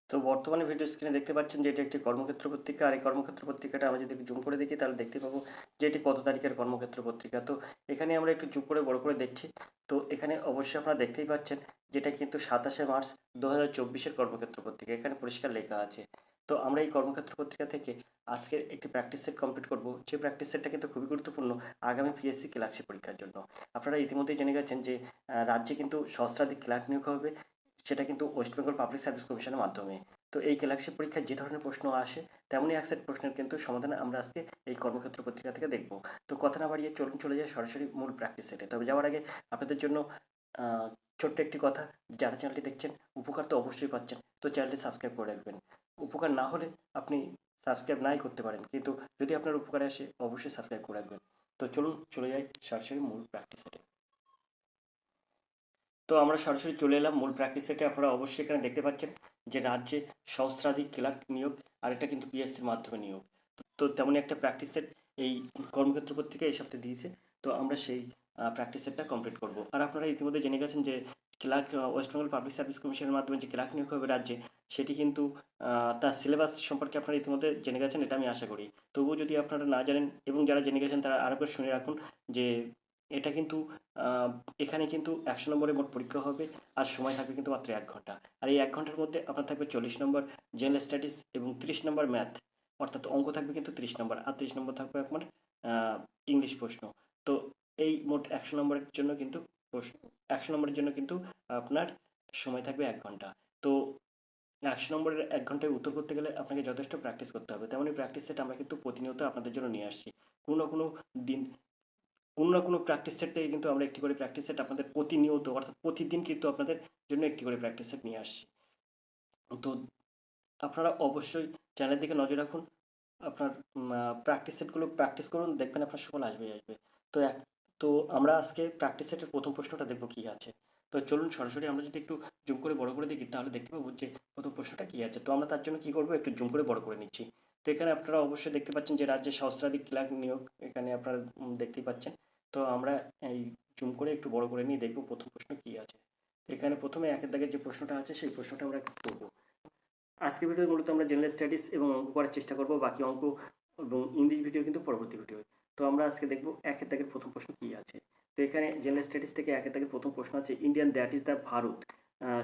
তো বর্তমানে ভিডিও স্ক্রিনে দেখতে পাচ্ছেন যে এটি একটি কর্মক্ষেত্র পত্রিকা। আর এই কর্মক্ষেত্র পত্রিকাটা আমরা যদি একটু জুম করে দেখি তাহলে দেখতে পাবো যে এটি কত তারিখের কর্মক্ষেত্র পত্রিকা। তো এখানে আমরা একটু জুম করে বড় করে দেখছি। তো এখানে অবশ্যই আপনারা দেখতেই পাচ্ছেন যেটা কিন্তু 27শে মার্চ 2024-এর কর্মক্ষেত্র পত্রিকা। এখানে পরিষ্কার লেখা আছে। তো আমরা এই কর্মক্ষেত্র পত্রিকা থেকে আজকে একটি প্র্যাকটিস সেট কমপ্লিট করব। যে প্র্যাকটিস সেটটা কিন্তু খুবই গুরুত্বপূর্ণ আগামী পিএসসি ক্লার্কশিপ পরীক্ষার জন্য। আপনারা ইতিমধ্যেই জেনে গেছেন যে রাজ্যে কিন্তু সহস্রাধিক ক্লার্ক নিয়োগ হবে, সেটা কিন্তু ওয়েস্ট বেঙ্গল পাবলিক সার্ভিস কমিশনের মাধ্যমে। তো এই ক্লার্কশিপ পরীক্ষায় যে ধরনের প্রশ্ন আসে তেমনই এক সেট প্রশ্নের কিন্তু সমাধান আমরা আজকে এই কর্মক্ষেত্র পত্রিকা থেকে দেখব। তো কথা না বাড়িয়ে চলুন চলে যায় সরাসরি মূল প্র্যাকটিস সেটে। তবে যাওয়ার আগে আপনাদের জন্য ছোট্ট একটি কথা, যারা চ্যানেলটি দেখছেন উপকার তো অবশ্যই পাচ্ছেন, তো চ্যানেলটি সাবস্ক্রাইব করে রাখবেন। উপকার না হলে আপনি সাবস্ক্রাইব নাই করতে পারেন, কিন্তু যদি আপনার উপকারে আসে অবশ্যই সাবস্ক্রাইব করে রাখবেন। তো চলুন চলে যাই সরাসরি মূল প্র্যাকটিস সেটে। তো আমরা সরাসরি চলে এলাম মূল প্র্যাকটিস সেটে। আপনারা অবশ্যই এখানে দেখতে পাচ্ছেন যে রাজ্যে সহস্রাধিক ক্লার্ক নিয়োগ, আর এটা কিন্তু পিএসসির মাধ্যমে নিয়োগ। তো তেমনই একটা প্র্যাকটিস সেট এই কর্মক্ষেত্র পত্রিকা এই সপ্তাহে দিয়েছে। তো আমরা সেই প্র্যাকটিস সেটটা কমপ্লিট করব। আর আপনারা ইতিমধ্যে জেনে গেছেন যে clerk West Bengal public service কমিশনের মাধ্যমে যে ক্লার্ক নিয়োগ হবে রাজ্যে, সেটি কিন্তু তার সিলেবাস সম্পর্কে আপনারা ইতিমধ্যে জেনে গেছেন, এটা আমি আশা করি। তবুও যদি আপনারা না জানেন এবং যারা জেনে গেছেন তারা আরেকবার শুনে রাখুন যে এটা কিন্তু এখানে কিন্তু 100 নম্বরের মোট পরীক্ষা হবে, আর সময় থাকবে কিন্তু মাত্র 1 ঘন্টা। আর এই 1 ঘন্টার মধ্যে আপনার থাকবে 40 নম্বর জেনারেল স্টাডিজ এবং 30 নম্বর ম্যাথ, অর্থাৎ অঙ্ক থাকবে কিন্তু 30 নম্বর, আর 30 নম্বর থাকবে আপনার ইংলিশ প্রশ্ন। তো এই মোট 100 নম্বরের জন্য কিন্তু প্রশ্ন 100 নম্বরের জন্য কিন্তু আপনার সময় থাকবে 1 ঘন্টা। তো 100 নম্বরের 1 ঘন্টায় উত্তর করতে গেলে আপনাকে যথেষ্ট প্র্যাকটিস করতে হবে। তেমনই প্র্যাকটিস সেট আমরা কিন্তু প্রতিনিয়ত আপনাদের জন্য নিয়ে আসছি। কোনো না কোনো দিন কোনো না কোনো প্র্যাকটিস সেট থেকে কিন্তু আমরা একটি করে প্র্যাকটিস সেট আপনাদের প্রতিনিয়ত, অর্থাৎ প্রতিদিন কিন্তু আপনাদের জন্য একটি করে প্র্যাকটিস সেট নিয়ে আসছি। তো আপনারা অবশ্যই চ্যানেলের দিকে নজর রাখুন। আপনার প্র্যাকটিস সেটগুলো প্র্যাকটিস করুন, দেখবেন আপনার সুফল আসবেই আসবে। তো তো আমরা আজকে প্র্যাকটিস সেটের প্রথম প্রশ্নটা দেখব কী আছে। তো চলুন সরাসরি আমরা যদি একটু জুম করে বড় করে দেখি তাহলে দেখতে পাবো যে প্রথম প্রশ্নটা কী আছে। তো আমরা তার জন্য কী করবো, একটু জুম করে বড় করে নিচ্ছি। তো এখানে আপনারা অবশ্যই দেখতে পাচ্ছেন যে রাজ্যে সহস্রাধিক ক্লার্ক নিয়োগ, এখানে আপনারা দেখতেই পাচ্ছেন। তো আমরা এই জুম করে একটু বড় করে নিয়ে দেখব প্রথম প্রশ্ন কী আছে। এখানে প্রথমে একের দাগের যে প্রশ্নটা আছে সেই প্রশ্নটা আমরা একটু করবো। আজকের ভিডিও মূলত আমরা জেনারেল স্টাডিজ এবং অঙ্ক করার চেষ্টা করব, বাকি অঙ্ক এবং ইংলিশ ভিডিও কিন্তু পরবর্তী ভিডিও। তো আমরা আজকে দেখব একের দাগের প্রথম প্রশ্ন কী আছে। তো এখানে জেনারেল স্টাডিজ থেকে একের দাগের প্রথম প্রশ্ন আছে, Indian that is the Bharat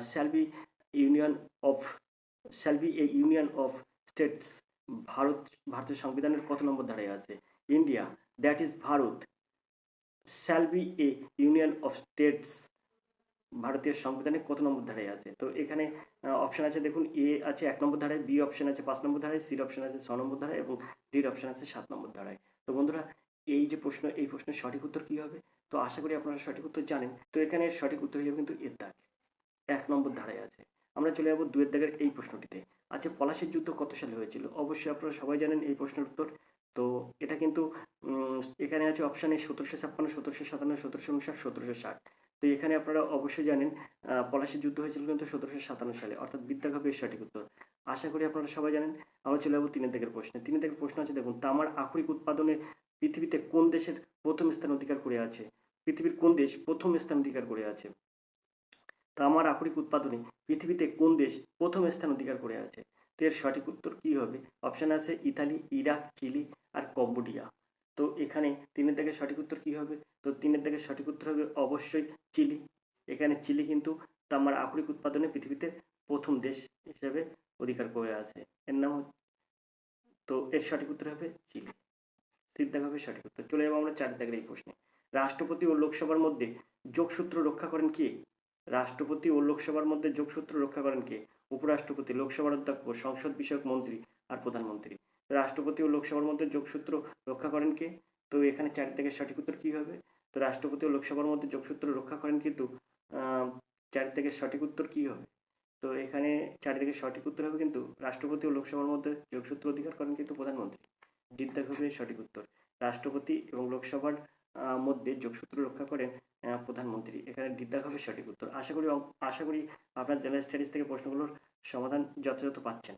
shall be union of shall B A union of states. ভারতের সংবিধানের কত নম্বর ধারায় আছে? India that is Bharat shall B A union of states, ভারতীয় সংবিধানে কত নম্বর ধারায় আছে? তো এখানে অপশন আছে, দেখুন এ আছে 1 নম্বর ধারায়, বি অপশন আছে 5 নম্বর ধারায়, সি অপশন আছে 6 নম্বর ধারায় এবং ডি অপশন আছে 7 নম্বর ধারায়। তো বন্ধুরা, এই যে প্রশ্ন, এই প্রশ্নের সঠিক উত্তর কী হবে? তো আশা করি আপনারা সঠিক উত্তর জানেন। তো এখানে সঠিক উত্তর হয়ে যাবে কিন্তু এর দাগ 1 নম্বর ধারায় আছে। আমরা চলে যাবো 2 এর দাগের এই প্রশ্নটিতে। আচ্ছা, পলাশীর যুদ্ধ কত সালে হয়েছিল? অবশ্যই আপনারা সবাই জানেন এই প্রশ্নের উত্তর। তো এটা কিন্তু এখানে আছে অপশানে 1756, 1757, 1759, 1760। তো এখানে আপনারা অবশ্যই জানেন পলাশীর যুদ্ধ হয়েছিল কিন্তু 1757 সালে, অর্থাৎ বিদ্যাগ হবে এর সঠিক উত্তর। আশা করি আপনারা সবাই জানেন। আমরা চলে যাবো 3 এর দাগের প্রশ্নে। 3 এর দাগের প্রশ্ন আছে, দেখুন তামার আকরিক উৎপাদনে পৃথিবীতে কোন দেশের প্রথম স্থান অধিকার করে আছে? পৃথিবীর কোন দেশ প্রথম স্থান অধিকার করে আছে? তামার আকরিক উৎপাদনে পৃথিবীতে কোন দেশ প্রথম স্থান অধিকার করে আছে? তো এর সঠিক উত্তর কী হবে? অপশান আছে ইতালি, ইরাক, চিলি আর কম্বোডিয়া। তো এখানে 3 এর দাগের সঠিক উত্তর কী হবে? তো 3 এর দাগের সঠিক উত্তর হবে অবশ্যই চিলি। এখানে চিলি কিন্তু তামার আকরিক উৎপাদনে পৃথিবীতে প্রথম দেশ হিসেবে অধিকার করে আছে। এর নাম, তো এর সঠিক উত্তর হবে চিলি। সির দাগ হবে সঠিক উত্তর। চলে যাবো আমরা 4 দাগের এই প্রশ্নে। রাষ্ট্রপতি ও লোকসভার মধ্যে যোগসূত্র রক্ষা করেন কে? রাষ্ট্রপতি ও লোকসভার মধ্যে যোগসূত্র রক্ষা করেন কে? উপরাষ্ট্রপতি, লোকসভার অধ্যক্ষ, সংসদ বিষয়ক মন্ত্রী আর প্রধানমন্ত্রী। রাষ্ট্রপতি ও লোকসভার মধ্যে যোগসূত্র রক্ষা করেন কে? তো এখানে 4 দাগের সঠিক উত্তর কী হবে? তো রাষ্ট্রপতি ও লোকসভার মধ্যে যোগসূত্র রক্ষা করেন, কিন্তু 4 দাগের সঠিক উত্তর কী হবে? তো এখানে 4 দাগের সঠিক উত্তর হবে কিন্তু রাষ্ট্রপতি ও লোকসভার মধ্যে যোগসূত্র অধিকার করেন কিন্তু প্রধানমন্ত্রী। ডি দাগ হবে সঠিক উত্তর। রাষ্ট্রপতি এবং লোকসভার মধ্যে যোগসূত্র রক্ষা করেন প্রধানমন্ত্রী। এখানে ডি দাগ হবে সঠিক উত্তর। আশা করি আপনার জেনারেল স্টাডিজ থেকে প্রশ্নগুলোর সমাধান যথাযথ পাচ্ছেন।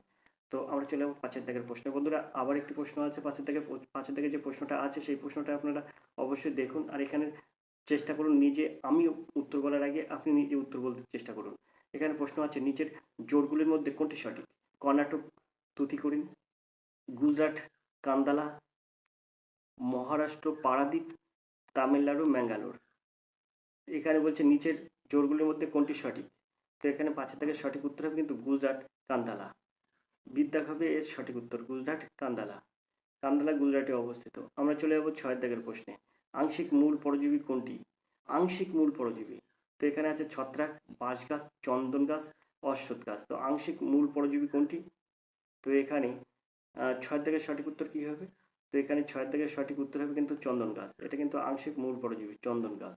তো আমরা চলে যাবো 5 এর দাগের প্রশ্নে। বন্ধুরা, আবার একটি প্রশ্ন আছে 5 এর দাগের যে প্রশ্নটা আছে সেই প্রশ্নটা আপনারা অবশ্যই দেখুন, আর এখানে চেষ্টা করুন নিজে, আমি উত্তর বলার আগে আপনি নিজে উত্তর বলতে চেষ্টা করুন। এখানে প্রশ্ন আছে, নিচের জোড়গুলির মধ্যে কোনটি সঠিক? কর্ণাটক তুতিকোরিন, গুজরাট কান্দালা, মহারাষ্ট্র পারাদ্বীপ, তামিলনাড়ু ম্যাঙ্গালোর। এখানে বলছে নিচের জোরগুলির মধ্যে কোনটি সঠিক। তো এখানে 5 দাগের সঠিক উত্তর হবে কিন্তু গুজরাট কান্দালা। বিদ্যাক হবে এর সঠিক উত্তর, গুজরাট কান্দালা। কান্দালা গুজরাটে অবস্থিত। আমরা চলে যাবো 6 দাগের প্রশ্নে। আংশিক মূল পরজীবী কোনটি? আংশিক মূল পরজীবী, তো এখানে আছে ছত্রাক, বাঁশ গাছ, চন্দন গাছ, অশ্বত্থ গাছ। তো আংশিক মূল পরজীবী কোনটি? তো এখানে 6 দাগের সঠিক উত্তর কী হবে? তো এখানে 6 দাগের সঠিক উত্তর হবে কিন্তু চন্দন গাছ। এটা কিন্তু আংশিক মূল পরজীবী, চন্দন গাছ।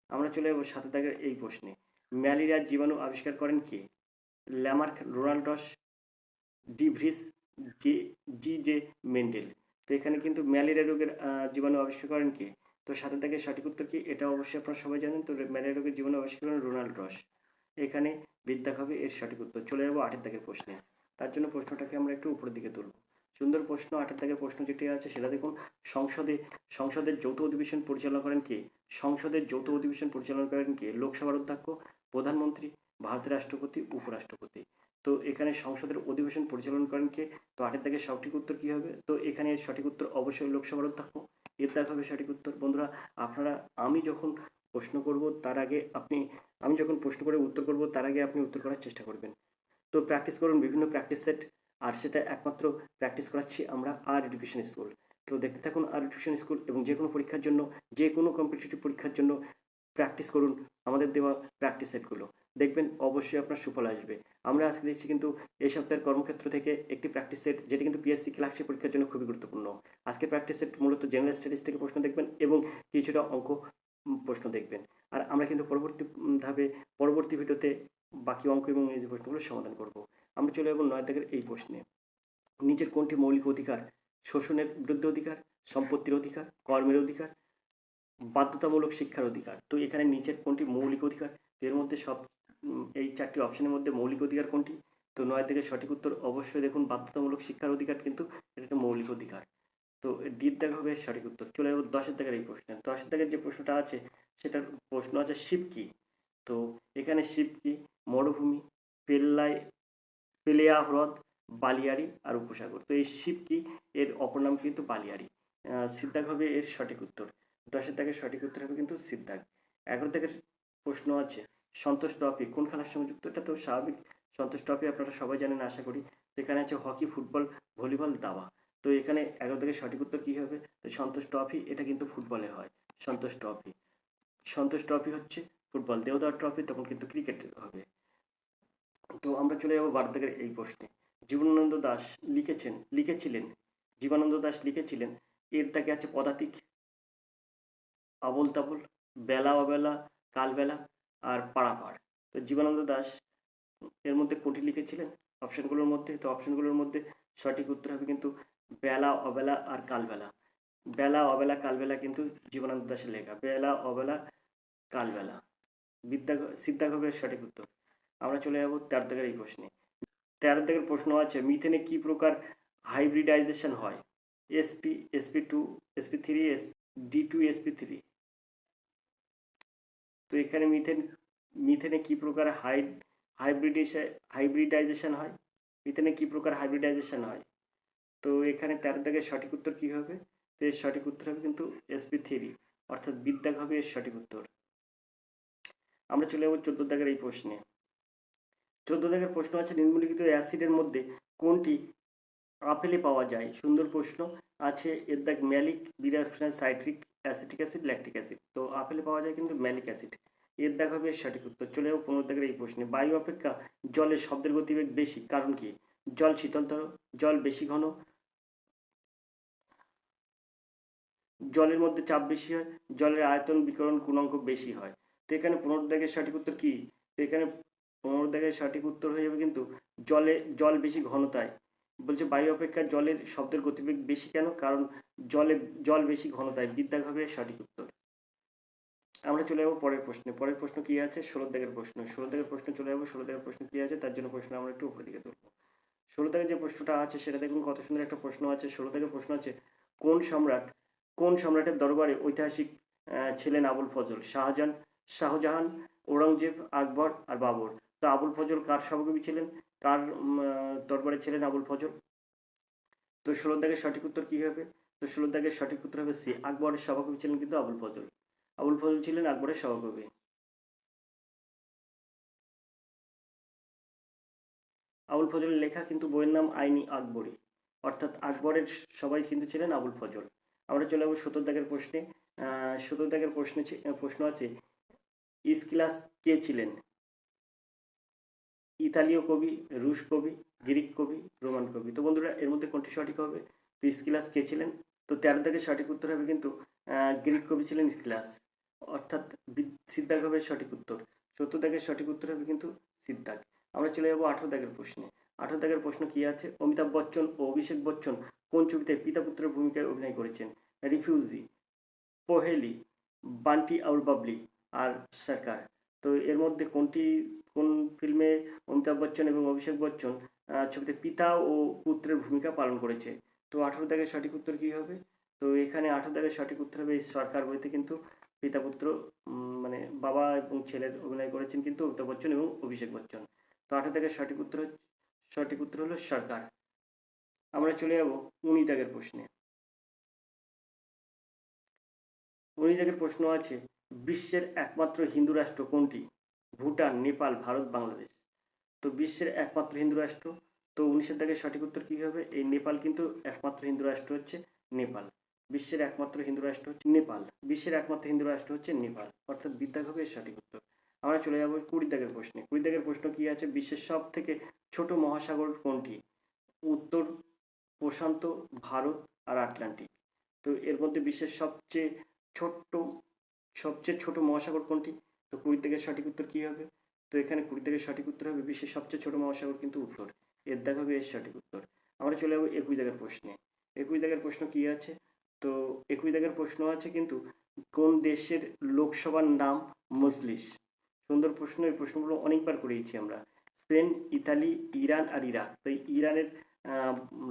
আমরা চলে যাবো 7 দাগের এই প্রশ্নে। ম্যালেরিয়ার জীবাণু আবিষ্কার করেন কে? ল্যামার্ক, রোনাল্ড রস, ডিভ্রিস, জি জে মেন্ডেল। তো এখানে কিন্তু ম্যালেরিয়া রোগের জীবাণু আবিষ্কার করেন কে? তো 7 দাগের সঠিক উত্তর কি? এটা অবশ্যই আপনারা সবাই জানেন। তো ম্যালেরিয়া রোগের জীবাণু আবিষ্কার করেন রোনাল্ড রস। এখানে বিদ্যাক হবে এর সঠিক উত্তর। চলে যাবো 8 দাগের প্রশ্নে। তার জন্য প্রশ্নটাকে আমরা একটু উপরের দিকে তুলব। সুন্দর প্রশ্ন। 8 দাগের প্রশ্ন যেটি আছে সেটা দেখুন। সংসদের যৌথ অধিবেশন পরিচালনা করেন কে? সংসদের যৌথ অধিবেশন পরিচালনা করেন কে? লোকসভার অধ্যক্ষ, প্রধানমন্ত্রী, ভারতের রাষ্ট্রপতি, উপরাষ্ট্রপতি। তো এখানে সংসদের অধিবেশন পরিচালনা করেন কে? তো 8 দাগের সঠিক উত্তর কী হবে? তো এখানে এর সঠিক উত্তর অবশ্যই লোকসভার অধ্যক্ষ। এর দাগ হবে সঠিক উত্তর। বন্ধুরা, আপনারা আমি যখন প্রশ্ন করব তার আগে আমি যখন প্রশ্ন করে উত্তর করব তার আগে আপনি উত্তর করার চেষ্টা করবেন। তো প্র্যাকটিস করুন বিভিন্ন প্র্যাকটিস সেট, আর সেটা একমাত্র প্র্যাকটিস করাচ্ছি আমরা আর এডুকেশন স্কুল। তো দেখতে থাকুন আর এডুকেশন স্কুল, এবং যে কোনো পরীক্ষার জন্য, যে কোনো কম্পিটিটিভ পরীক্ষার জন্য প্র্যাকটিস করুন আমাদের দেওয়া প্র্যাকটিস সেটগুলো। দেখবেন অবশ্যই আপনার সুফল আসবে। আমরা আজকে দেখছি কিন্তু এই সপ্তাহের কর্মক্ষেত্র থেকে একটি প্র্যাকটিস সেট, যেটি কিন্তু পিএসসি ক্লার্কশিপ পরীক্ষার জন্য খুবই গুরুত্বপূর্ণ। আজকে প্র্যাকটিস সেট মূলত জেনারেল স্টাডিজ থেকে প্রশ্ন দেখবেন এবং কিছুটা অঙ্ক প্রশ্ন দেখবেন। আর আমরা কিন্তু পরবর্তী ভিডিওতে বাকি অঙ্ক এবং এই যে প্রশ্নগুলো সমাধান করব। আমরা চলে যাবো 9 দাগের এই প্রশ্নে। নিচের কোনটি মৌলিক অধিকার? শোষণের বিরুদ্ধে অধিকার, সম্পত্তির অধিকার, কর্মের অধিকার, বাধ্যতামূলক শিক্ষার অধিকার। তো এখানে নিচের কোনটি মৌলিক অধিকার? এর মধ্যে এই 4টি অপশনের মধ্যে মৌলিক অধিকার কোনটি? তো 9 থেকে সঠিক উত্তর অবশ্যই দেখুন বাধ্যতামূলক শিক্ষার অধিকার কিন্তু এটা একটা মৌলিক অধিকার। তো ডির দাগ হবে সঠিক উত্তর। চলে যাবো 10 দাগের এই প্রশ্নে। 10 দাগের যে প্রশ্নটা আছে সেটার প্রশ্ন আছে শিব কি? তো এখানে শিব কি? মরুভূমি, পেলেয়া হ্রদ, বালিয়াড়ি আর উপসাগর। তো এই শিব কি? এর অপর নাম কিন্তু বালিয়াড়ি। সিদ্ধাক হবে এর সঠিক উত্তর। 10 দাগের সঠিক উত্তর হবে কিন্তু সিদ্ধাক। 11 দাগের প্রশ্ন আছে সন্তোষ ট্রফি কোন খেলার সঙ্গে যুক্ত? এটা তো স্বাভাবিক, সন্তোষ ট্রফি আপনারা সবাই জানেন আশা করি। তো এখানে আছে হকি, ফুটবল, ভলিবল, দাবা। তো এখানে 11 দাগের সঠিক উত্তর কী হবে? তো সন্তোষ ট্রফি এটা কিন্তু ফুটবলে হয়। সন্তোষ ট্রফি হচ্ছে ফুটবল। দেওদার ট্রফি তখন কিন্তু ক্রিকেট হবে। তো আমরা চলে যাবো 12 দাগের এই প্রশ্নে। জীবনানন্দ দাশ লিখেছিলেন এর দাগে আছে পদাতিক, আবোল তাবোল, বেলা অবেলা, কালবেলা আর পাড়াপাড়। তো জীবনানন্দ দাশ এর মধ্যে কোনটি লিখেছিলেন অপশনগুলোর মধ্যে? তো অপশনগুলোর মধ্যে সঠিক উত্তর হবে কিন্তু বেলা অবেলা আর কালবেলা। বেলা অবেলা কালবেলা কিন্তু জীবনানন্দ দাশের লেখা। বেলা অবেলা কালবেলা। সিদ্ধাক হবে সঠিক উত্তর। আমরা চলে যাবো 13 দাগের এই প্রশ্নে। 13 দাগের প্রশ্ন আছে মিথেনে কি প্রকার হাইব্রিডাইজেশন হয়? sp2, sp3, d2, sp3। তো এখানে মিথেনে কি প্রকার হাইব্রিডাইজেশন হয়? মিথেনে কি প্রকার হাইব্রিডাইজেশন হয়? তো এখানে 13 দাগের সঠিক উত্তর কি হবে? তো এর সঠিক উত্তর হবে কিন্তু sp3, অর্থাৎ বিদ্যাগ হবে এর সঠিক উত্তর। আমরা চলে যাবো 14 দাগের এই প্রশ্নে। 14 দাগের প্রশ্ন আছে নিম্নলিখিত অ্যাসিডের মধ্যে কোনটি আপেলে পাওয়া যায়? সুন্দর প্রশ্ন আছে। এর দাগ ম্যালিক, বিরাপশনাল, citric, acetic acid, lactic acid. তো আপেলে পাওয়া যায় কিন্তু ম্যালিক অ্যাসিড। এর দাগ হবে সঠিক উত্তর। চলে যাবো 15 দাগের এই প্রশ্নে। বায়ু অপেক্ষা জলের শব্দের গতিবেগ বেশি, কারণ কি? জল শীতলতর, জল বেশি ঘন, জলের মধ্যে চাপ বেশি হয়, জলের আয়তন বিকরণ গুণাঙ্ক বেশি হয়। তো এখানে 15 দাগের সঠিক উত্তর কি? তো এখানে 15 দাগের সঠিক উত্তর হয়ে যাবে কিন্তু জল বেশি ঘনতায়। বলছে বায়ু অপেক্ষা জলের শব্দের গতিবেগ বেশি কেন? কারণ জল বেশি ঘনতায়। বিদ্যাগ হবে সঠিক উত্তর। আমরা চলে যাবো পরের প্রশ্নে। পরের প্রশ্ন কি আছে? 16 দাগের প্রশ্ন। 16 দাগের প্রশ্ন চলে যাবো। 16 দাগের প্রশ্ন কি আছে তার জন্য প্রশ্ন আমরা একটু উপরের দিকে তুলবো। 16 দাগের যে প্রশ্নটা আছে সেটা দেখুন কত সুন্দর একটা প্রশ্ন আছে। 16 দাগের প্রশ্ন আছে কোন সম্রাটের দরবারে ঐতিহাসিক ছিলেন আবুল ফজল? শাহজাহান, ঔরঙ্গজেব, আকবর আর বাবর। তো আবুল ফজল কার সহকবি ছিলেন? কার দরবারে ছিলেন আবুল ফজল? তো 16 দাগের সঠিক উত্তর কী হবে? তো 16 দাগের সঠিক উত্তর হবে সি, আকবরের সভাকবি ছিলেন কিন্তু আবুল ফজল। আবুল ফজল ছিলেন আকবরের সভাকবি। আবুল ফজলের লেখা কিন্তু বইয়ের নাম আইনি আকবরী, অর্থাৎ আকবরের সবাই কিন্তু ছিলেন আবুল ফজল। আমরা চলে যাবো 17 দাগের প্রশ্নে। 17 দাগের প্রশ্ন আছে, ইস্কিলাস কে ছিলেন? ইতালীয় কবি, রুশ কবি, গ্রিক কবি, রোমান কবি। তো বন্ধুরা এর মধ্যে কোনটি সঠিক হবে? তো ইস্কিলাস কে ছিলেন? তো 13 দাগের সঠিক উত্তর হবে কিন্তু গ্রিক কবি ছিলেন ইস্কিলাস, অর্থাৎ সিদ্ধাক হবে সঠিক উত্তর। 17 দাগের সঠিক উত্তর হবে কিন্তু সিদ্ধাক। আমরা চলে যাবো 18 দাগের প্রশ্নে। 18 দাগের প্রশ্ন কি আছে? অমিতাভ বচ্চন ও অভিষেক বচ্চন কোন ছবিতে পিতা পুত্রের ভূমিকায় অভিনয় করেছেন? রিফিউজি, পহেলি, বান্টি और বাবলি আর সরকার। তো এর মধ্যে কোন ফিল্মে অমিতাভ বচ্চন এবং অভিষেক বচ্চন ছবিতে পিতা ও পুত্রের ভূমিকা পালন করেছে? তো 18 দাগের সঠিক উত্তর কী হবে? তো এখানে 18 দাগের সঠিক উত্তর হবে এই সরকার বইতে কিন্তু পিতা পুত্র মানে বাবা এবং ছেলের অভিনয় করেছেন কিন্তু অমিতাভ বচ্চন এবং অভিষেক বচ্চন। তো 18 দাগের সঠিক উত্তর হলো সরকার। আমরা চলে যাব 19 দাগের প্রশ্নে। 19 দাগের প্রশ্ন আছে, বিশ্বের একমাত্র হিন্দু রাষ্ট্র কোনটি? ভুটান, নেপাল, ভারত, বাংলাদেশ। তো বিশ্বের একমাত্র হিন্দু রাষ্ট্র, তো 19 দাগের সঠিক উত্তর কী হবে? এই নেপাল কিন্তু একমাত্র হিন্দু রাষ্ট্র হচ্ছে নেপাল। বিশ্বের একমাত্র হিন্দু রাষ্ট্র হচ্ছে নেপাল। বিশ্বের একমাত্র হিন্দু রাষ্ট্র হচ্ছে নেপাল, অর্থাৎ বিদ্যাগ হবে এর সঠিক উত্তর। আমরা চলে যাব 20 দাগের প্রশ্নে। 20 দাগের প্রশ্ন কি আছে? বিশ্বের সব থেকে ছোট মহাসাগর কোনটি? উত্তর প্রশান্ত, ভারত আর আটলান্টিক। তো এর মধ্যে বিশ্বের সবচেয়ে ছোট মহাসাগর কোনটি? তো 20 দাগের সঠিক উত্তর কী হবে? তো এখানে 20 দাগের সঠিক উত্তর হবে বিশ্বের সবচেয়ে ছোট মহাসাগর কিন্তু উত্তর, এর দাগ হবে এর সঠিক উত্তর। আমরা চলে যাবো 21 দাগের প্রশ্নে। 21 দাগের প্রশ্ন কি আছে? তো 21 দাগের প্রশ্ন আছে কিন্তু কোন দেশের লোকসভার নাম মজলিস? সুন্দর প্রশ্ন, এই প্রশ্নগুলো অনেকবার করেছি আমরা। স্পেন, ইতালি, ইরান আর ইরাক। তো ইরানের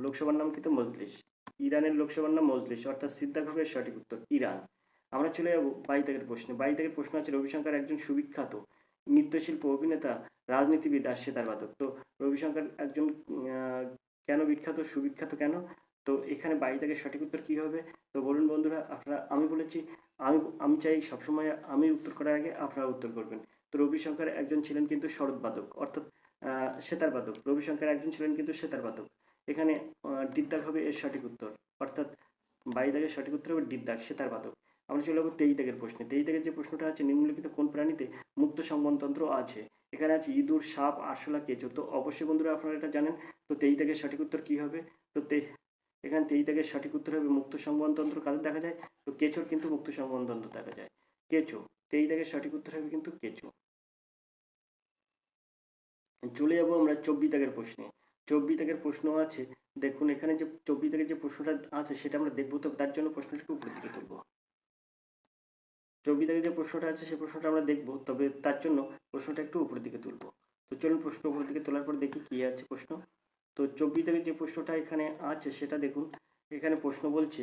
লোকসভার নাম কিন্তু মজলিস। ইরানের লোকসভার নাম মজলিস, অর্থাৎ সিদ্ধাক হবে এর সঠিক উত্তর ইরান। আমরা চলে যাবো 22 দাগের প্রশ্নে। 22 দাগের প্রশ্ন আছে, রবিশঙ্কর একজন সুবিখ্যাত নৃত্যশিল্প, অভিনেতা, রাজনীতিবিদ আর সেতারবাদক। তো রবিশঙ্কর একজন কেন বিখ্যাত, সুবিখ্যাত কেন? তো এখানে 22 দাগের সঠিক উত্তর কী হবে? তো বলুন বন্ধুরা, আপনারা, আমি বলেছি আমি চাই সবসময় আমি উত্তর করার আগে আপনারা উত্তর করবেন। তো রবিশঙ্কর একজন ছিলেন কিন্তু শরৎবাদক, অর্থাৎ সেতারবাদক। রবিশঙ্কর একজন ছিলেন কিন্তু সেতারবাদক। এখানে ডিদ্দাগ হবে এর সঠিক উত্তর, অর্থাৎ 22 দাগের সঠিক উত্তর হবে ডিদ্দাগ, সেতারবাদক। আমরা চলে যাবো 23 দাগের প্রশ্নে। 23 দাগের যে প্রশ্নটা আছে, নিম্নলিখিত কোন প্রাণীতে মুক্ত সংবহনতন্ত্র আছে? এখানে আছে ইঁদুর, সাপ, আরশোলা, কেঁচো। তো অবশ্যই বন্ধুরা আপনারা এটা জানেন। তো 23 দাগের সঠিক উত্তর কী হবে? তো এখানে 23 দাগের সঠিক উত্তর হবে মুক্ত সংবহনতন্ত্র কাদের দেখা যায়? তো কেঁচোর কিন্তু মুক্ত সংবহনতন্ত্র দেখা যায়, কেঁচো। 23 দাগের সঠিক উত্তর হবে কিন্তু কেঁচো। চলে যাবো আমরা 24 দাগের প্রশ্নে। 24 দাগের প্রশ্ন আছে, দেখুন এখানে যে 24 দাগের যে প্রশ্নটা আছে সেটা আমরা দেখবো, তো তার জন্য প্রশ্নটা একটু উপরের দিকে তুলবো। 24 দাগের যে প্রশ্নটা আছে সেই প্রশ্নটা আমরা দেখবো, তবে তার জন্য প্রশ্নটা একটু উপরের দিকে তুলবো। তো চলুন প্রশ্ন উপরের দিকে তোলার পর দেখি কী আছে প্রশ্ন। তো 24 দাগের যে প্রশ্নটা এখানে আছে সেটা দেখুন। এখানে প্রশ্ন বলছে,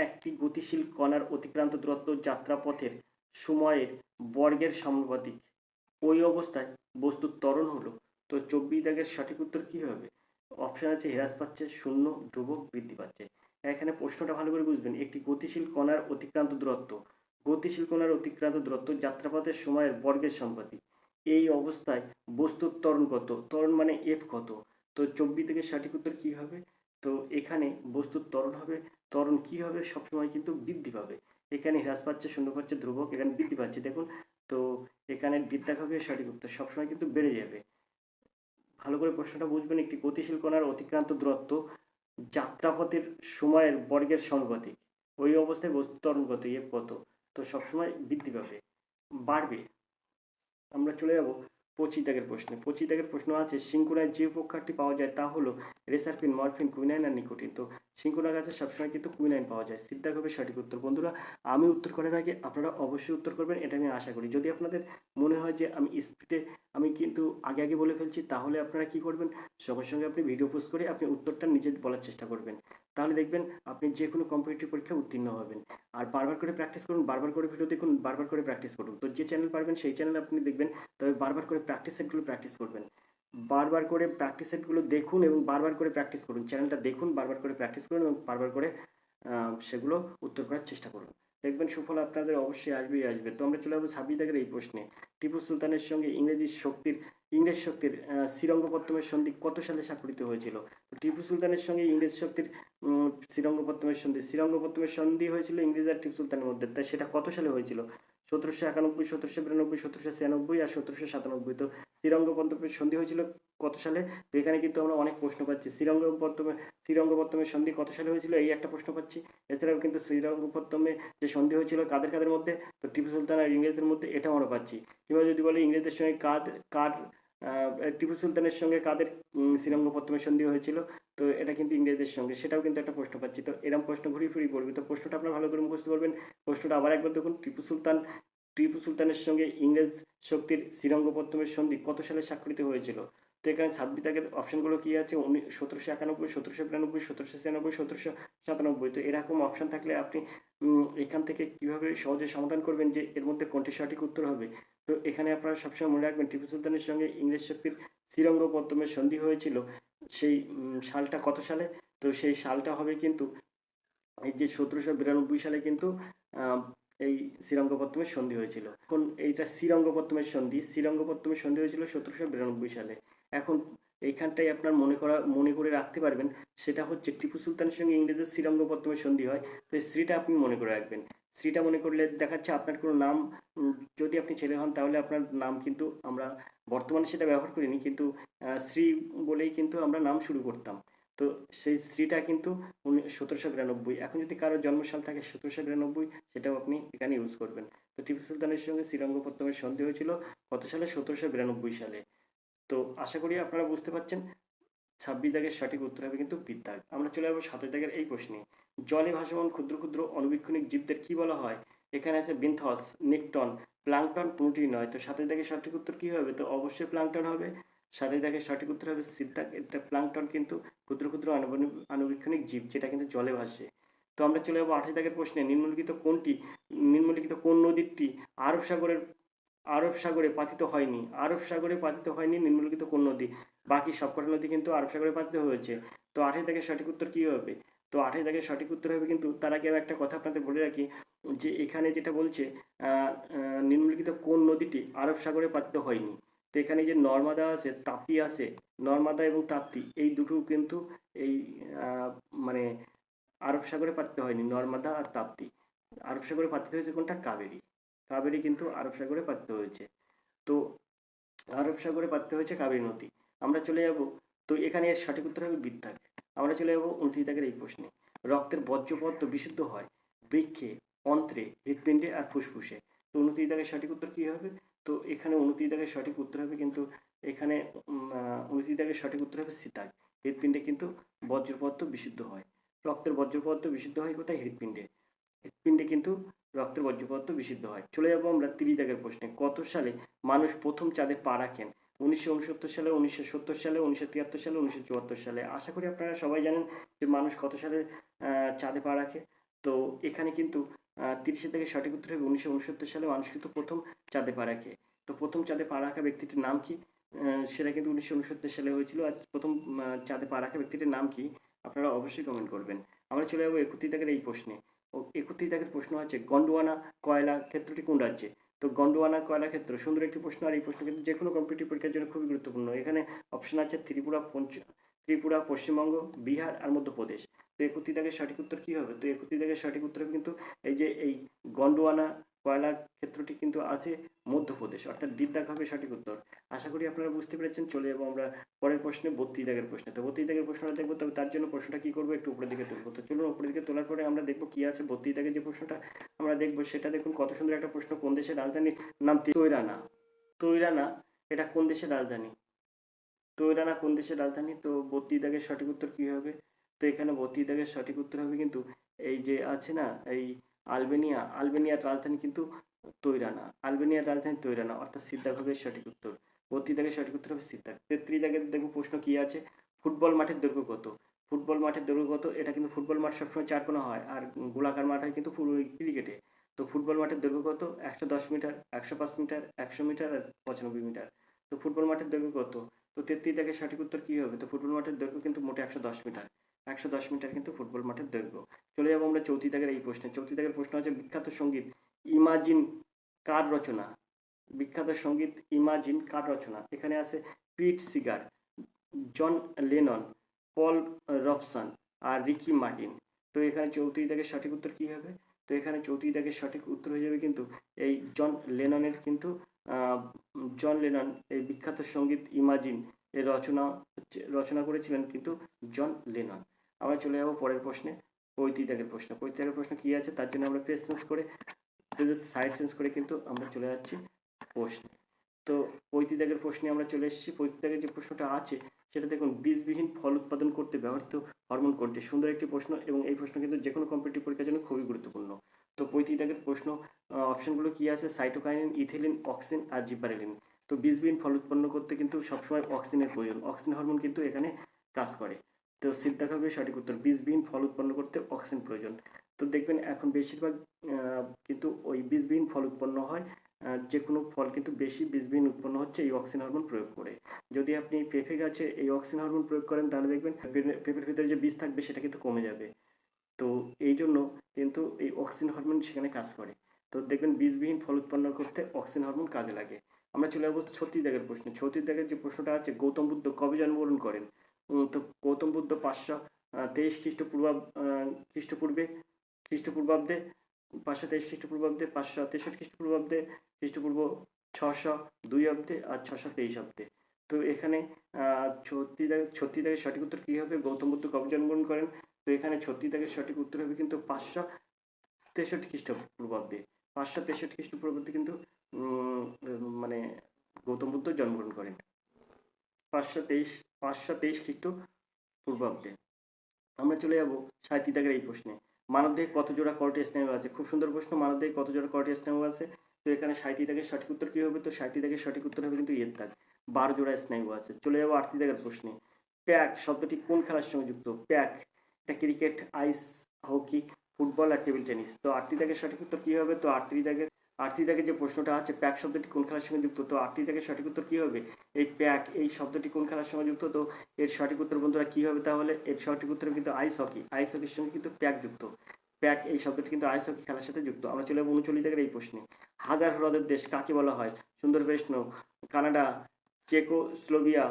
একটি গতিশীল কণার অতিক্রান্ত দূরত্ব যাত্রাপথের সময়ের বর্গের সমানুপাতিক। ওই অবস্থায় বস্তুর ত্বরণ হলো। তো 24 দাগের সঠিক উত্তর কী হবে? অপশান আছে হ্রাস পাচ্ছে, শূন্য, ধ্রুবক, বৃদ্ধি পাচ্ছে। এখানে প্রশ্নটা ভালো করে বুঝবেন। একটি গতিশীল কণার অতিক্রান্ত দূরত্ব যাত্রাপথের সময়ের বর্গের সমানুপাতিক। এই অবস্থায় বস্তুর ত্বরণ কত? ত্বরণ মানে এফ কত? তো 24 দাগের সঠিক উত্তর কী হবে? তো এখানে বস্তুর ত্বরণ কী হবে? সবসময় কিন্তু বৃদ্ধি পাবে। এখানে হ্রাস পাচ্ছে, শূন্য পাচ্ছে, ধ্রুবক, এখানে বৃদ্ধি পাচ্ছে। দেখুন, তো এখানে ডিদ্দাগ হবে সঠিক উত্তর, সবসময় কিন্তু বেড়ে যাবে। ভালো করে প্রশ্নটা বুঝবেন। একটি গতিশীল কণার অতিক্রান্ত দূরত্ব যাত্রাপথের সময়ের বর্গের সমানুপাতিক। ওই অবস্থায় বস্তুর ত্বরণ কত? এফ কত? তো সবসময় বৃদ্ধি পাবে, বাড়বে। আমরা চলে যাব 25 দাগের প্রশ্নে। 25 দাগের প্রশ্ন আছে, সিঙ্কোনায় যে উপকারটি পাওয়া যায় তা হলো রেসারপিন, মরফিন, কুইনাইন আর নিকোটিন। তো সিঙ্কোনা গাছে সবসময় কিন্তু কুইনাইন পাওয়া যায়, সিদ্ধাক হবে সঠিক উত্তর। বন্ধুরা, আমি উত্তর করার আগে আপনারা অবশ্যই উত্তর করবেন, এটা আমি আশা করি। যদি আপনাদের মনে হয় যে আমি কিন্তু আগে বলে ফেলছি, তাহলে আপনারা কি করবেন? সঙ্গে সঙ্গে আপনি ভিডিও পোস্ট করে আপনি উত্তরটা নিজে বলার চেষ্টা করবেন। তাহলে দেখবেন আপনি যে কোনো কম্পিটিটিভ পরীক্ষায় উত্তীর্ণ হবেন। আর বারবার করে প্র্যাকটিস করুন, বারবার করে ভিডিও দেখুন, বারবার করে প্র্যাকটিস করুন। তো যে চ্যানেল পারবেন সেই চ্যানেল আপনি দেখবেন, তবে বারবার করে প্র্যাকটিস সেটগুলো প্র্যাকটিস করবেন। বারবার করে প্র্যাকটিস সেটগুলো দেখুন এবং বারবার করে প্র্যাকটিস করুন। চ্যানেলটা দেখুন, বারবার করে প্র্যাকটিস করুন এবং বারবার করে সেগুলো উত্তর করার চেষ্টা করুন। দেখবেন সুফল আপনাদের অবশ্যই আসবেই আসবে। তো আমরা চলে যাবো 26 দাগের এই প্রশ্নে। টিপু সুলতানের সঙ্গে ইংরেজ শক্তির শ্রীরঙ্গপত্তমের সন্ধি কত সালে স্বাক্ষরিত হয়েছিল? তো টিপু সুলতানের সঙ্গে ইংরেজ শক্তির শ্রীরঙ্গপত্তমের সন্ধি হয়েছিল ইংরেজ আর টিপু সুলতানের মধ্যে। তাই সেটা কত সালে হয়েছিল? 1791, 1792, 1796 আর 1797। তো শ্রীরঙ্গপত্তমের সন্ধি হয়েছিল কত সালে? তো এখানে কিন্তু আমরা অনেক প্রশ্ন পাচ্ছি। শ্রীরঙ্গপত্তমের সন্ধি কত সালে হয়েছিল এই একটা প্রশ্ন পাচ্ছি। এছাড়াও কিন্তু শ্রীরঙ্গপত্তমে যে সন্ধি হয়েছিল কাদের মধ্যে? তো টিপু সুলতান আর ইংরেজদের মধ্যে, এটাও আমরা পাচ্ছি। কিংবা যদি বলি ইংরেজদের সঙ্গে কার টিপু সুলতানের সঙ্গে কাদের শ্রীরঙ্গপত্তমের সন্ধি হয়েছিল? তো এটা কিন্তু ইংরেজদের সঙ্গে, সেটাও কিন্তু একটা প্রশ্ন পাচ্ছি। তো এরকম প্রশ্ন ঘুরিয়ে ফিরিয়ে পড়বে। তো প্রশ্নটা আপনারা ভালো করে মুখস্থ করবেন। প্রশ্নটা আবার একবার দেখুন। টিপু সুলতানের সঙ্গে ইংরেজ শক্তির শ্রীরঙ্গপত্তমের সন্ধি কত সালে স্বাক্ষরিত হয়েছিল? তো এখানে 26 দাগের অপশনগুলো কি আছে? 1791, 1792, 1796, 1797। তো এরকম অপশন থাকলে আপনি এখান থেকে কিভাবে সহজে সমাধান করবেন যে এর মধ্যে কোনটি সঠিক উত্তর হবে। তো এখানে আপনারা সবসময় মনে রাখবেন টিপু সুলতানের সঙ্গে ইংরেজ শক্তির শ্রীরঙ্গপত্তমের সন্ধি হয়েছিল সেই সালটা কত সালে? তো সেই সালটা হবে কিন্তু এই যে 1792 সালে কিন্তু এই শ্রীরঙ্গপত্তমের সন্ধি হয়েছিল। এখন এইটা শ্রীরঙ্গপত্তমের সন্ধি হয়েছিল 1792 সালে। এখন এইখানটাই আপনার মনে করে রাখতে পারবেন, সেটা হচ্ছে টিপু সুলতানের সঙ্গে ইংরেজের শ্রীরঙ্গপত্তমের সন্ধি হয়। তো এই শ্রীটা আপনি মনে করে রাখবেন। শ্রীটা মনে করলে দেখাচ্ছে আপনার কোনো নাম, যদি আপনি ছেলে হন তাহলে আপনার নাম কিন্তু আমরা বর্তমানে সেটা ব্যবহার করিনি, কিন্তু শ্রী বলেই কিন্তু আমরা নাম শুরু করতাম। তো সেই শ্রীটা কিন্তু 1792। এখন যদি কারো জন্মসাল থাকে 1792, সেটাও আপনি এখানে ইউজ করবেন। তো টিপু সুলতানের সঙ্গে শ্রীরঙ্গপত্তমের সন্ধি হয়েছিল কত সালে? 1792 সালে। তো আশা করি আপনারা বুঝতে পারছেন। 26 দাগের সঠিক উত্তর হবে কিন্তু বিদ্যাগ। আমরা চলে যাবো 27 দাগের এই প্রশ্নে। জলে ভাসমান ক্ষুদ্র ক্ষুদ্র অণুবীক্ষণিক জীবদের কি বলা হয়? এখানে আছে বিন্থস, নিকটন, প্লাঙ্কটন, কোনটি নয়। তো 27 দাগের সঠিক উত্তর কি হবে? তো অবশ্যই প্লাঙ্কটন হবে। 27 দাগের সঠিক উত্তর হবে সিদ্ধাক। এটা প্লাঙ্কটন কিন্তু ক্ষুদ্র ক্ষুদ্র আণুবীক্ষণিক জীব, যেটা কিন্তু জলে ভাসে। তো আমরা চলে যাবো 28 দাগের প্রশ্নে। নিম্নলিখিত কোন নদীটি আরব সাগরে পাতিত হয়নি? নিম্নলিখিত কোন নদী? বাকি সবকটা নদী কিন্তু আরব সাগরে পাতিত হয়েছে। তো 28 দাগের সঠিক উত্তর কি হবে? তো 28 দাগের সঠিক উত্তর হবে কিন্তু, তার আগে আমি একটা কথা আপনাদের বলে রাখি যে এখানে যেটা বলছে নিম্নলিখিত কোন নদীটি আরব সাগরে পাতিত হয়নি। তো এখানে যে নর্মদা আছে, তাপ্তি আছে, নর্মদা এবং তাপ্তি এই দুটো কিন্তু এই মানে আরব সাগরে পাতিত হয়নি। নর্মদা আর তাপ্তি আরব সাগরে পাতিত হয়েছে কোনটা? কাবেরী কিন্তু আরব সাগরে পাতিত হয়েছে। তো আরব সাগরে পাতিত হয়েছে কাবেরী নদী। আমরা চলে যাব, তো এখানে এর সঠিক উত্তর হবে বিদ্যাগ। আমরা চলে যাব 29 দাগের এই প্রশ্নে। রক্তের বর্জ্য পদার্থ বিশুদ্ধ হয় বৃক্ষে, অন্ত্রে, হৃৎপিণ্ডে আর ফুসফুসে। তো 29 দাগের সঠিক উত্তর কি হবে? তো এখানে 29 দাগের সঠিক উত্তর হবে কিন্তু, এখানে 29 দাগের সঠিক উত্তর হবে সিতাগ। হৃৎপিণ্ডে কিন্তু বর্জ্য পদার্থ বিশুদ্ধ হয়। রক্তের বর্জ্য পদার্থ বিশুদ্ধ হয় কোথায়? হৃৎপিণ্ডে। হৃৎপিণ্ডে কিন্তু রক্তের বর্জ্য পদার্থ বিশুদ্ধ হয়। চলে যাবো আমরা 30 দাগের প্রশ্নে। কত সালে মানুষ প্রথম চাঁদে পা রাখেন? 1969 সালে, 1970 সালে, 1973 সালে, 1974 সালে। আশা করি আপনারা সবাই জানেন যে মানুষ কত সালে চাঁদে পা রাখে। তো এখানে কিন্তু 30 থেকে সঠিক উত্তর হবে 1969 সালে মানুষ কিন্তু প্রথম চাঁদে পা রাখে। তো প্রথম চাঁদে পা রাখা ব্যক্তিটির নাম কি? সেটা কিন্তু 1969 সালে হয়েছিল। আর প্রথম চাঁদে পা রাখা ব্যক্তিটির নাম কি? আপনারা অবশ্যই কমেন্ট করবেন। আমরা চলে যাবো 31 দাগের এই প্রশ্নে। 31 দাগের প্রশ্ন হচ্ছে গন্ডোয়ানা কয়লা ক্ষেত্রটি কোন রাজ্যে? তো গন্ডোয়ানা কয়লা ক্ষেত্র সুন্দর একটি প্রশ্ন, আর এই প্রশ্ন কিন্তু যে কোনো কম্পিটিটিভ পরীক্ষার জন্য খুবই গুরুত্বপূর্ণ। এখানে অপশন আছে ত্রিপুরা, পশ্চিমবঙ্গ, বিহার আর মধ্যপ্রদেশ। তো 31 দাগের সঠিক উত্তর কি হবে? তো 31 দাগের সঠিক উত্তর হবে কিন্তু এই গন্ডোয়ানা কয়লা ক্ষেত্রটি কিন্তু আছে মধ্যপ্রদেশ, অর্থাৎ ডি দাগ হবে সঠিক উত্তর। আশা করি আপনারা বুঝতে পেরেছেন। চলে যাবো আমরা পরের প্রশ্নে, 32 দাগের প্রশ্নে। তো 32 দাগের প্রশ্নটা দেখবো, তবে তার জন্য প্রশ্নটা কি করবো, একটু উপরের দিকে তুলবো। তো চলুন উপরের দিকে তোলার পরে আমরা দেখবো কি আছে। 32 দাগের যে প্রশ্নটা আমরা দেখবো সেটা দেখুন, কত সুন্দর একটা প্রশ্ন। কোন দেশের রাজধানীর নাম তৈরানা? এটা কোন দেশের রাজধানী? তৈরানা কোন দেশের রাজধানী? তো 32 দাগের সঠিক উত্তর কি হবে? তো এখানে 32 দাগের সঠিক উত্তর হবে কিন্তু এই যে আছে না এই আলবেনিয়ার রাজধানী কিন্তু তৈরানা, অর্থাৎ সিদ্ধাক হবে সঠিক উত্তর। 32 দাগের সঠিক উত্তর হবে সিদ্ধাক। 33 দাগের দেখবো প্রশ্ন কি আছে। ফুটবল মাঠের দৈর্ঘ্য কত? এটা কিন্তু ফুটবল মাঠ সবসময় চার কোণা হয়, আর গোলাকার মাঠ হয় কিন্তু ক্রিকেটে। তো ফুটবল মাঠের দৈর্ঘ্য কত? 110 মিটার, 105 মিটার, 100 মিটার আর 95 মিটার। তো ফুটবল মাঠের দৈর্ঘ্য কত? তো 33 দাগের সঠিক উত্তর কী হবে? তো ফুটবল মাঠের দৈর্ঘ্য কিন্তু মোটে 110 মিটার। 110 মিটার কিন্তু ফুটবল মাঠের দৈর্ঘ্য। চলে যাবো আমরা 34 দাগের এই প্রশ্নে। 34 দাগের প্রশ্ন আছে বিখ্যাত সঙ্গীত ইমাজিন কার রচনা? বিখ্যাত সঙ্গীত ইমাজিন কার রচনা? এখানে আছে পিট সিগার, জন লেনন, পল রবসন আর রিকি মার্টিন। তো এখানে 34 দাগের সঠিক উত্তর কী হবে? তো এখানে 34 দাগের সঠিক উত্তর হয়ে যাবে কিন্তু এই জন লেননের কিন্তু জন লেনন এই বিখ্যাত সঙ্গীত ইমাজিন এর রচনা করেছিলেন কিন্তু জন লেনন। আমরা চলে যাবো পরের প্রশ্নে, 35 দাগের প্রশ্ন। 35 দাগের প্রশ্ন কী আছে তার জন্য আমরা পেজ চেঞ্জ করে সাইড চেঞ্জ করে কিন্তু আমরা চলে যাচ্ছি প্রশ্নে। তো 35 দাগের প্রশ্নে আমরা চলে এসেছি। 35 দাগের যে প্রশ্নটা আছে সেটা দেখুন, বীজবিহীন ফল উৎপাদন করতে ব্যবহৃত হরমোন কোনটি? সুন্দর একটি প্রশ্ন এবং এই প্রশ্ন কিন্তু যে কোনো কম্পিটিটিভ পরীক্ষার জন্য খুবই গুরুত্বপূর্ণ। তো 35 দাগের প্রশ্ন অপশনগুলো কী আছে? সাইটোকাইনিন, ইথিলিন, অক্সিন আর জিবারেলিন। তো বীজবিহীন ফল উৎপন্ন করতে কিন্তু সবসময় অক্সিনের প্রয়োজন। অক্সিন হরমোন কিন্তু এখানে কাজ করে। তো সিদ্ধা হবে সঠিক উত্তর, বীজবিহীন ফল উৎপন্ন করতে অক্সিন প্রয়োজন। তো দেখবেন এখন বেশিরভাগ কিন্তু ওই বীজবিহীন ফল উৎপন্ন হয়, যে কোনো ফল কিন্তু বেশি বীজবিহীন উৎপন্ন হচ্ছে এই অক্সিন হরমোন প্রয়োগ করে। যদি আপনি পেঁপে গাছে এই অক্সিন হরমোন প্রয়োগ করেন তাহলে দেখবেন পেঁপের ভিতরে যে বীজ থাকবে সেটা কিন্তু কমে যাবে। তো এই জন্য কিন্তু এই অক্সিন হরমোন সেখানে কাজ করে। তো দেখবেন বীজবিহীন ফল উৎপন্ন করতে অক্সিন হরমোন কাজে লাগে। আমরা চলে যাবো 36 দাগের প্রশ্নে। 36 দাগের যে প্রশ্নটা আছে, গৌতম বুদ্ধ কবে জন্মগ্রহণ করেন? তো গৌতম বুদ্ধ 523 খ্রিস্টপূর্বাব্দে, 523 খ্রিস্টপূর্বাব্দে, 563 খ্রিস্টপূর্বাব্দে, খ্রিস্টপূর্ব 602 অব্দে আর 623 অব্দে। তো এখানে 36 দাগের সঠিক উত্তর কী হবে? গৌতম বুদ্ধ কবে জন্মগ্রহণ করেন? তো এখানে 36 দাগের সঠিক উত্তর হবে কিন্তু 563 খ্রিস্টপূর্বাব্দে। 563 খ্রিস্টপূর্বাব্দে কিন্তু মানে গৌতম বুদ্ধ জন্মগ্রহণ করেন 523 খ্রিস্টপূর্বাব্দে। আমরা চলে যাব 37 দাগের এই প্রশ্নে। মানবদেহে কত জোড়া করোটি স্নায়ু আছে? খুব সুন্দর প্রশ্ন, মানবদেহে কত জোড়া করোটি স্নায়ু আছে? তো এখানে 37 দাগের সঠিক উত্তর কী হবে? তো 37 দাগের সঠিক উত্তর হবে কিন্তু এর দাগ, 12 জোড়া স্নায়ু আছে। চলে যাবো 38 দাগের প্রশ্নে। প্যাক শব্দটি কোন খেলার সঙ্গে যুক্ত? প্যাক এটা ক্রিকেট, আইস হকি, ফুটবল আর টেবিল টেনিস। তো 38 দাগের সঠিক উত্তর কী হবে? তো 38 দাগের যে প্রশ্নটা আছে প্যাক শব্দটি কোন খেলার সঙ্গে যুক্ত? তো 38 দাগের সঠিক উত্তর কী হবে? এই প্যাক এই শব্দটি কোন খেলার সঙ্গে যুক্ত? তো এর সঠিক উত্তর বন্ধুরা কী হবে তাহলে? এর সঠিক উত্তর কিন্তু আইস হকি। আইস হকির সঙ্গে কিন্তু প্যাক যুক্ত। প্যাক এই শব্দটি কিন্তু আইস হকি খেলার সাথে যুক্ত। আমরা চলে যাবো 39 দাগের এই প্রশ্নে। হাজার হ্রদের দেশ কাকে বলা হয়? সুন্দর প্রশ্ন। কানাডা, চেকোস্লোভিয়া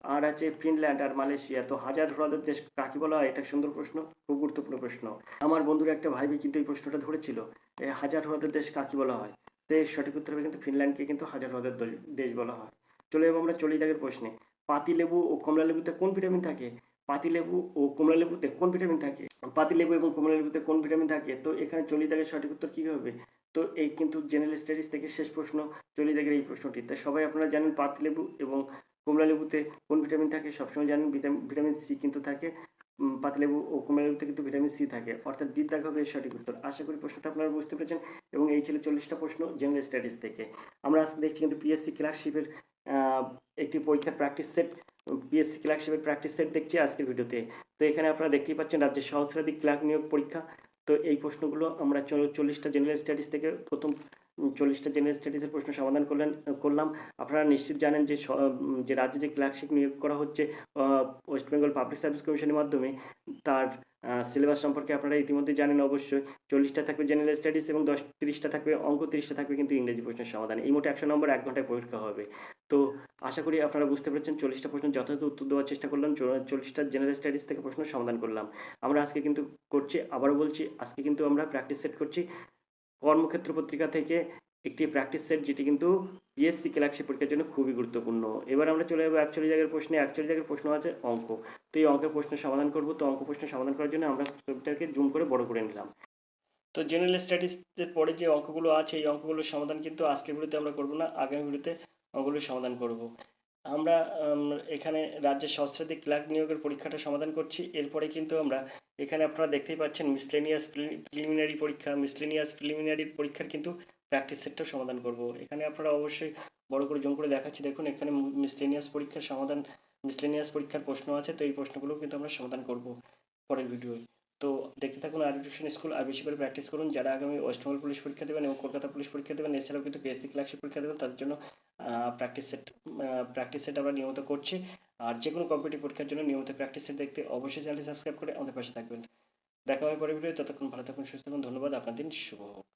আর আছে ফিনল্যান্ড আর মালয়েশিয়া। তো হাজার হ্রদের দেশ কাকে বলা হয়? এটা সুন্দর প্রশ্ন, খুব গুরুত্বপূর্ণ প্রশ্ন। আমার বন্ধুরা একটা ভাইবি কিন্তু এই প্রশ্নটা ধরেছিল, এই হাজার হ্রদের দেশ কাকে বলা হয়? তো এর সঠিক উত্তর হবে কিন্তু ফিনল্যান্ডকে কিন্তু হাজার হ্রদের দেশ বলা হয়। চলে যাবো আমরা 40 দাগের প্রশ্নে। পাতিলেবু ও কমলা লেবুতে কোন ভিটামিন থাকে? পাতিলেবু ও কমলা লেবুতে কোন ভিটামিন থাকে? পাতিলেবু এবং কমলা লেবুতে কোন ভিটামিন থাকে? তো এখানে 40 দাগের সঠিক উত্তর কী হবে? তো এই কিন্তু জেনারেল স্টাডিজ থেকে শেষ প্রশ্ন 40 দাগের এই প্রশ্নটি। তাই সবাই আপনারা জানেন পাতিলেবু এবং কমলা লেবুতে কোন ভিটামিন থাকে? সবসময় জানেন ভিটামিন সি কিন্তু থাকে। পাতিলেবু ও কমলা লেবুতে কিন্তু ভিটামিন সি থাকে, অর্থাৎ ডি দাগ হবে এর সঠিক উত্তর। আশা করি প্রশ্নটা আপনারা বুঝতে পেরেছেন এবং এই ছিল 40টা প্রশ্ন জেনারেল স্টাডিজ থেকে। আমরা আজকে দেখছি কিন্তু পিএসসি ক্লার্কশিপের একটি পরীক্ষার প্র্যাকটিস সেট, পিএসসি ক্লার্কশিপের প্র্যাকটিস সেট দেখছি আজকের ভিডিওতে। তো এখানে আপনারা দেখতেই পাচ্ছেন রাজ্যের সহস্রাধিক ক্লার্ক নিয়োগ পরীক্ষা। তো এই প্রশ্নগুলো আমরা 40টা জেনারেল স্টাডিজ থেকে প্রথম 40টা জেনারেল স্টাডিজের প্রশ্ন সমাধান করলাম। আপনারা নিশ্চিত জানেন যে রাজ্যে যে ক্লার্কশিপ নিয়োগ করা হচ্ছে ওয়েস্ট বেঙ্গল পাবলিক সার্ভিস কমিশনের মাধ্যমে, তার সিলেবাস সম্পর্কে আপনারা ইতিমধ্যে জানেন অবশ্যই। 40টা থাকবে জেনারেল স্টাডিজ এবং 30টা থাকবে অঙ্ক, 30টা থাকবে কিন্তু ইংরেজি প্রশ্নের সমাধান। এই মোটে 100 নম্বর 1 ঘন্টায় পরীক্ষা হবে। তো আশা করি আপনারা বুঝতে পেরেছেন। 40টা প্রশ্ন যথাযথ উত্তর দেওয়ার চেষ্টা করলাম, 40টা জেনারেল স্টাডিজ থেকে প্রশ্ন সমাধান করলাম। আমরা আজকে কিন্তু করছি, আবারও বলছি, আজকে কিন্তু আমরা প্র্যাকটিস সেট করছি কর্মক্ষেত্র পত্রিকা থেকে একটি প্র্যাকটিস সেট, যেটি কিন্তু পিএসসি ক্লার্কশিপ পরীক্ষার জন্য খুবই গুরুত্বপূর্ণ। এবার আমরা চলে যাবো 41 জায়গার প্রশ্নে। 41 জায়গার প্রশ্ন আছে অঙ্ক। তো এই অঙ্কের প্রশ্ন সমাধান করব। তো অঙ্ক প্রশ্ন সমাধান করার জন্য আমরা ছবিটাকে জুম করে বড় করে নিলাম। তো জেনারেল স্ট্যাটিস্টিক্সের পরে যে অঙ্কগুলো আছে এই অঙ্কগুলোর সমাধান কিন্তু আজকের ভিডিওতে আমরা করব না, আগামী ভিডিওতে অঙ্কগুলোর সমাধান করব। আমরা এখানে রাজ্যের সহস্রাধিক ক্লার্ক নিয়োগের পরীক্ষাটা সমাধান করছি। এরপরে কিন্তু আমরা এখানে আপনারা দেখতেই পাচ্ছেন মিসলেনিয়াস প্রিলিমিনারি পরীক্ষা, মিসলেনিয়াস প্রিলিমিনারি পরীক্ষার কিন্তু প্র্যাকটিস সেটটাও সমাধান করব। এখানে আপনারা অবশ্যই বড় করে জুম করে দেখাচ্ছি, দেখুন এখানে মিসলেনিয়াস পরীক্ষার সমাধান, মিসলেনিয়াস পরীক্ষার প্রশ্ন আছে। তো এই প্রশ্নগুলো কিন্তু আমরা সমাধান করব পরের ভিডিওয়। তো দেখতে থাকুন আর এডুকেশন স্কুল, আর বেশি করে প্র্যাকটিস করুন। যারা আগামী ওয়েস্ট বেঙ্গল পুলিশ পরীক্ষা দেবেন এবং কলকাতা পুলিশ পরীক্ষা দেবেন, এছাড়াও কিন্তু পিএসসি ক্লার্কশিপ পরীক্ষা দেবেন, তাদের জন্য প্র্যাকটিস সেট আমরা নিয়মিত করছি। আর যে কোনো কম্পিটিটিভ পরীক্ষার জন্য নিয়মিত প্র্যাকটিস সেট দেখতে অবশ্যই চ্যানেলটি সাবস্ক্রাইব করে আমাদের পাশে থাকবেন। দেখা হবে পরের ভিডিও, ততক্ষণ ভালো থাকুন, সুস্থ থাকুন। ধন্যবাদ। আপনার দিন শুভ হোক।